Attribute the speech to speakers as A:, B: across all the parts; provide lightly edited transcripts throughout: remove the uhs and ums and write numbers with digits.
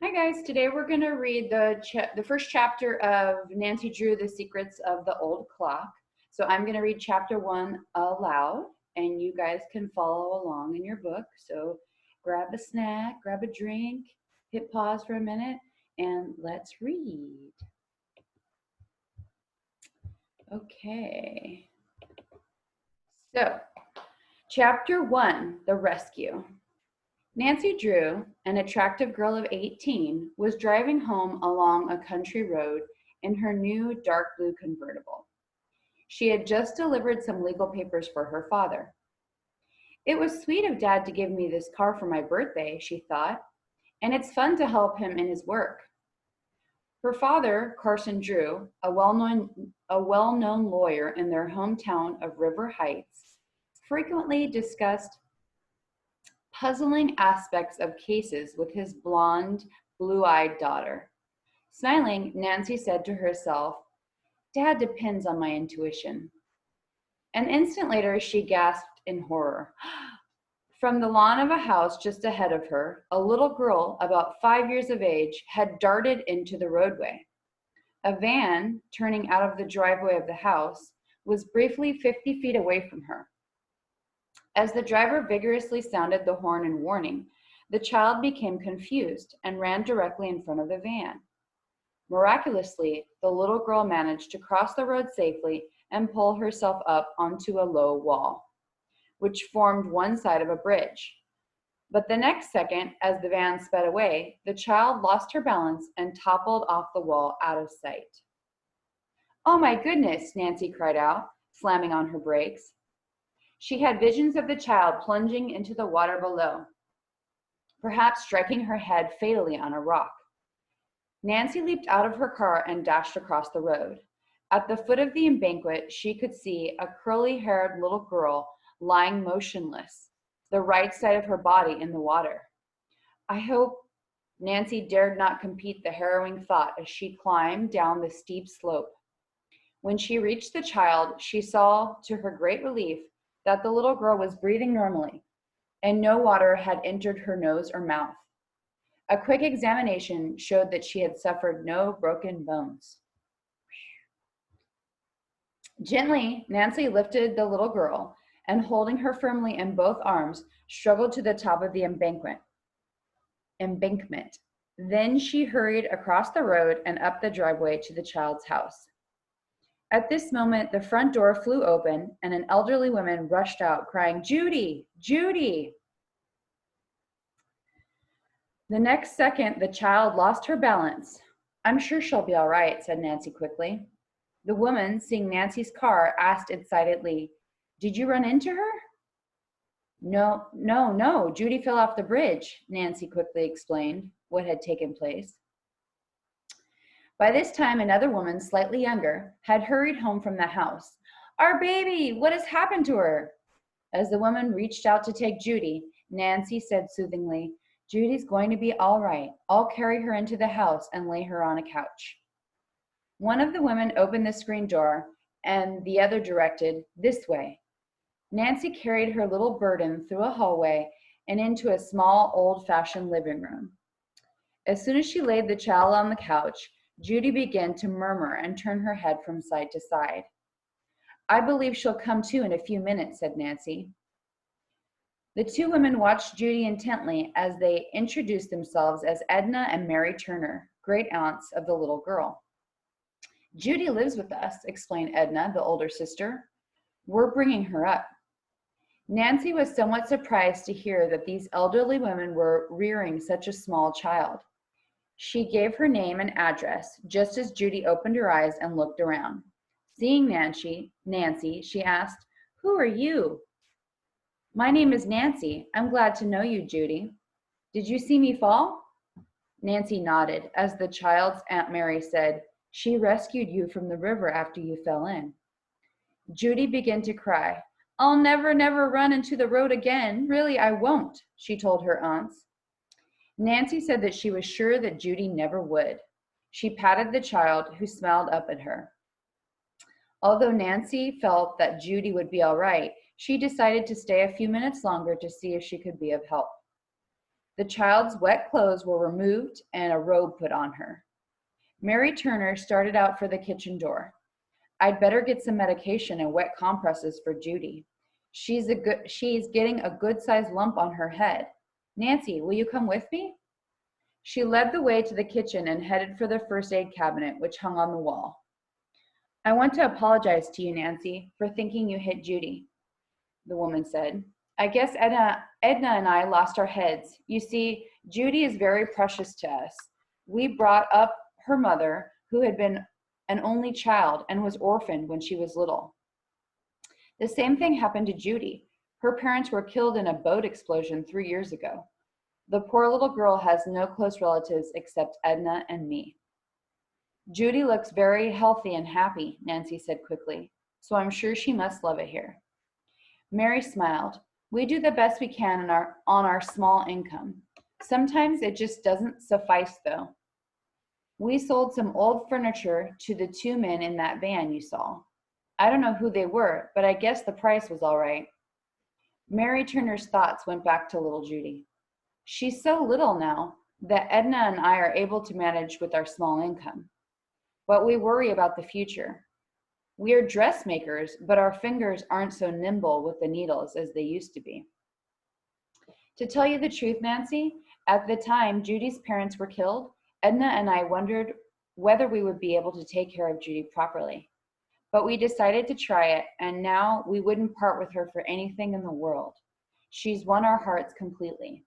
A: Hi guys, today we're going to read the first chapter of Nancy Drew, The Secrets of the Old Clock. So I'm going to read chapter 1 aloud, and you guys can follow along in your book. So grab a snack, grab a drink, hit pause for a minute, and let's read. Okay. So, chapter 1, The Rescue. Nancy Drew, an attractive girl of 18, was driving home along a country road in her new dark blue convertible. She had just delivered some legal papers for her father. It was sweet of Dad to give me this car for my birthday, she thought, and it's fun to help him in his work. Her father, Carson Drew, a well-known lawyer in their hometown of River Heights, frequently discussed puzzling aspects of cases with his blonde, blue-eyed daughter. Smiling, Nancy said to herself, "Dad depends on my intuition." An instant later, she gasped in horror. From the lawn of a house just ahead of her, a little girl about 5 years of age had darted into the roadway. A van, turning out of the driveway of the house, was briefly 50 feet away from her. As the driver vigorously sounded the horn in warning, the child became confused and ran directly in front of the van. Miraculously, the little girl managed to cross the road safely and pull herself up onto a low wall, which formed one side of a bridge. But the next second, as the van sped away, the child lost her balance and toppled off the wall out of sight. "Oh my goodness," Nancy cried out, slamming on her brakes. She had visions of the child plunging into the water below, perhaps striking her head fatally on a rock. Nancy leaped out of her car and dashed across the road. At the foot of the embankment, she could see a curly-haired little girl lying motionless, the right side of her body in the water. I hope Nancy dared not compete the harrowing thought as she climbed down the steep slope. When she reached the child, she saw, to her great relief, that the little girl was breathing normally, and no water had entered her nose or mouth. A quick examination showed that she had suffered no broken bones. Gently, Nancy lifted the little girl, and holding her firmly in both arms, struggled to the top of the embankment. Then she hurried across the road and up the driveway to the child's house. At this moment, the front door flew open, and an elderly woman rushed out, crying, "Judy! Judy!" The next second, the child lost her balance. "I'm sure she'll be all right," said Nancy quickly. The woman, seeing Nancy's car, asked excitedly, "Did you run into her?" No. Judy fell off the bridge," Nancy quickly explained what had taken place. By this time, another woman, slightly younger, had hurried home from the house. "Our baby! What has happened to her?" As the woman reached out to take Judy, Nancy said soothingly, "Judy's going to be all right. I'll carry her into the house and lay her on a couch." One of the women opened the screen door, and the other directed, "This way." Nancy carried her little burden through a hallway and into a small, old-fashioned living room. As soon as she laid the child on the couch, Judy began to murmur and turn her head from side to side. "I believe she'll come to in a few minutes," said Nancy. The two women watched Judy intently as they introduced themselves as Edna and Mary Turner, great aunts of the little girl. "Judy lives with us," explained Edna, the older sister. "We're bringing her up." Nancy was somewhat surprised to hear that these elderly women were rearing such a small child. She gave her name and address just as Judy opened her eyes and looked around. Seeing Nancy, she asked, "Who are you?" "My name is Nancy. I'm glad to know you, Judy. Did you see me fall?" Nancy nodded as the child's Aunt Mary said, "She rescued you from the river after you fell in." Judy began to cry. "I'll never run into the road again. Really, I won't," she told her aunts. Nancy said that she was sure that Judy never would. She patted the child, who smiled up at her. Although Nancy felt that Judy would be all right, she decided to stay a few minutes longer to see if she could be of help. The child's wet clothes were removed and a robe put on her. Mary Turner started out for the kitchen door. I'd better get some medication and wet compresses for Judy. She's getting a good-sized lump on her head. Nancy, will you come with me? She led the way to the kitchen and headed for the first aid cabinet, which hung on the wall. I want to apologize to you, Nancy, for thinking you hit Judy, the woman said. I guess Edna and I lost our heads. You see, Judy is very precious to us. We brought up her mother, who had been an only child and was orphaned when she was little. The same thing happened to Judy. Her parents were killed in a boat explosion 3 years ago. The poor little girl has no close relatives except Edna and me. Judy looks very healthy and happy, Nancy said quickly, so I'm sure she must love it here. Mary smiled. We do the best we can on our small income. Sometimes it just doesn't suffice, though. We sold some old furniture to the 2 men in that van you saw. I don't know who they were, but I guess the price was all right. Mary Turner's thoughts went back to little Judy. She's so little now that Edna and I are able to manage with our small income. But we worry about the future. We are dressmakers, but our fingers aren't so nimble with the needles as they used to be. To tell you the truth, Nancy, at the time Judy's parents were killed, Edna and I wondered whether we would be able to take care of Judy properly. But we decided to try it, and now we wouldn't part with her for anything in the world. She's won our hearts completely.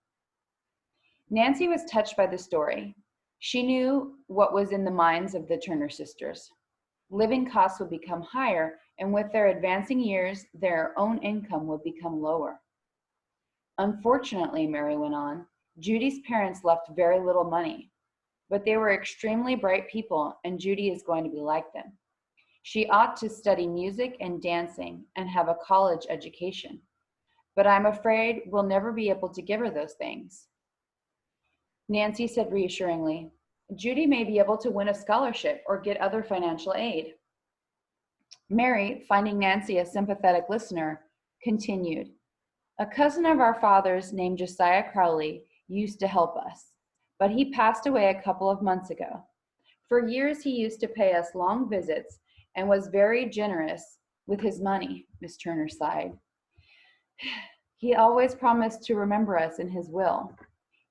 A: Nancy was touched by the story. She knew what was in the minds of the Turner sisters. Living costs would become higher, and with their advancing years, their own income would become lower. Unfortunately, Mary went on, Judy's parents left very little money, but they were extremely bright people, and Judy is going to be like them. She ought to study music and dancing and have a college education, but I'm afraid we'll never be able to give her those things. Nancy said reassuringly, Judy may be able to win a scholarship or get other financial aid. Mary, finding Nancy a sympathetic listener, continued, a cousin of our father's named Josiah Crowley used to help us, but he passed away a couple of months ago. For years he used to pay us long visits and was very generous with his money, Miss Turner sighed. He always promised to remember us in his will.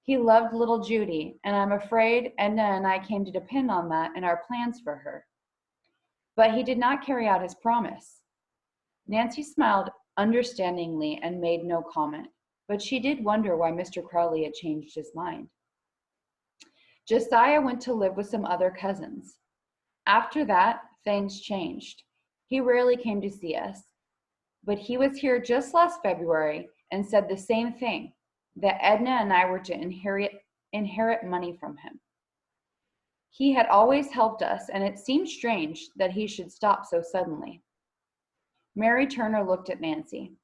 A: He loved little Judy, and I'm afraid Edna and I came to depend on that in our plans for her. But he did not carry out his promise. Nancy smiled understandingly and made no comment, but she did wonder why Mr. Crowley had changed his mind. Josiah went to live with some other cousins. After that, things changed. He rarely came to see us, but he was here just last February and said the same thing, that Edna and I were to inherit money from him. He had always helped us, and it seemed strange that he should stop so suddenly. Mary Turner looked at Nancy.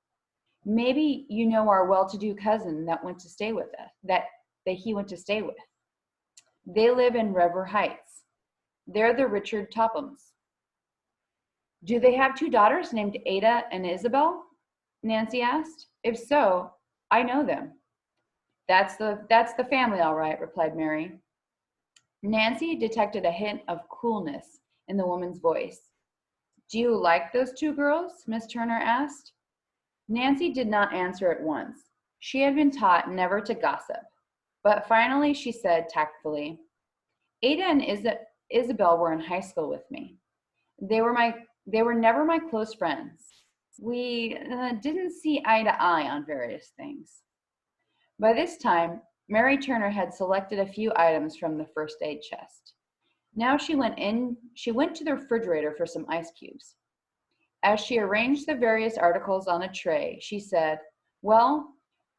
A: Maybe you know our well-to-do cousin that went to stay with us, that he went to stay with. They live in River Heights. They're the Richard Tophams. Do they have 2 daughters named Ada and Isabel? Nancy asked. If so, I know them. That's the family, all right, replied Mary. Nancy detected a hint of coolness in the woman's voice. Do you like those 2 girls? Miss Turner asked. Nancy did not answer at once. She had been taught never to gossip. But finally she said tactfully, Ada and Isabel were in high school with me. They were never my close friends. We didn't see eye to eye on various things. By this time, Mary Turner had selected a few items from the first aid chest. Now she went to the refrigerator for some ice cubes. As she arranged the various articles on a tray, she said, well,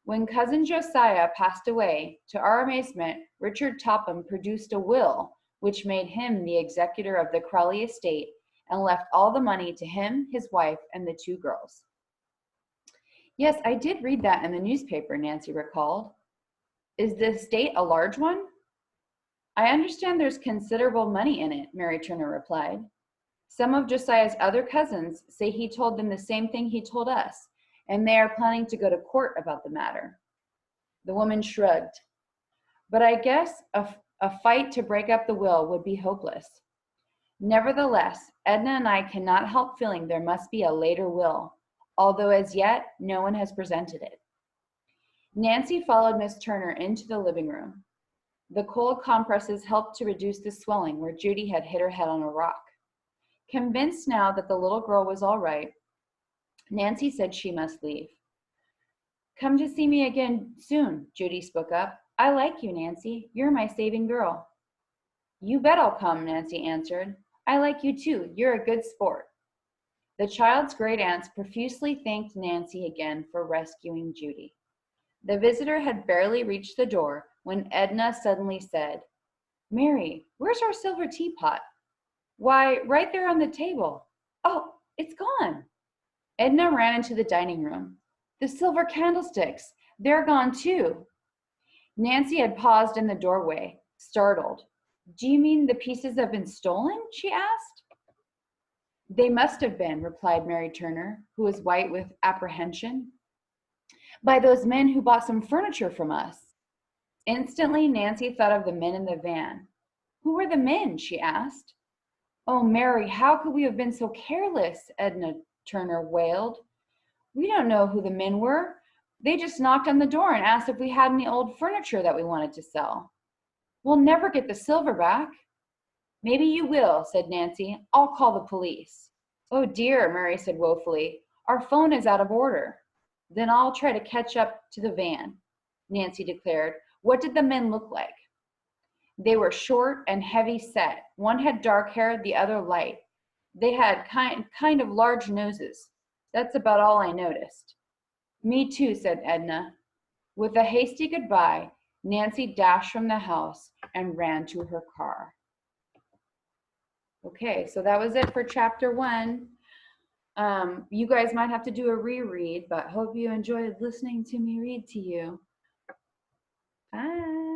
A: when Cousin Josiah passed away, to our amazement, Richard Topham produced a will which made him the executor of the Crowley estate and left all the money to him, his wife, and the 2 girls. Yes, I did read that in the newspaper, Nancy recalled. Is the estate a large one? I understand there's considerable money in it, Mary Turner replied. Some of Josiah's other cousins say he told them the same thing he told us, and they are planning to go to court about the matter. The woman shrugged. but I guess a fight to break up the will would be hopeless. Nevertheless, Edna and I cannot help feeling there must be a later will, although as yet no one has presented it. Nancy followed Miss Turner into the living room. The cold compresses helped to reduce the swelling where Judy had hit her head on a rock. Convinced now that the little girl was all right, Nancy said she must leave. Come to see me again soon, Judy spoke up. I like you, Nancy. You're my saving girl. You bet I'll come, Nancy answered. I like you too. You're a good sport. The child's great aunts profusely thanked Nancy again for rescuing Judy. The visitor had barely reached the door when Edna suddenly said, Mary, where's our silver teapot? Why, right there on the table. Oh, it's gone. Edna ran into the dining room. The silver candlesticks, they're gone too. Nancy had paused in the doorway, startled. Do you mean the pieces have been stolen? She asked. They must have been, replied Mary Turner, who was white with apprehension, by those men who bought some furniture from us. Instantly, Nancy thought of the men in the van. Who were the men? She asked. Oh, Mary, how could we have been so careless? Edna Turner wailed. We don't know who the men were. They just knocked on the door and asked if we had any old furniture that we wanted to sell. We'll never get the silver back. Maybe you will, said Nancy. I'll call the police. Oh dear, Mary said woefully. Our phone is out of order. Then I'll try to catch up to the van, Nancy declared. What did the men look like? They were short and heavy set. One had dark hair, the other light. They had kind of large noses. That's about all I noticed. Me too, said Edna. With a hasty goodbye, Nancy dashed from the house and ran to her car. Okay, so that was it for chapter 1. You guys might have to do a reread, but hope you enjoyed listening to me read to you. Bye.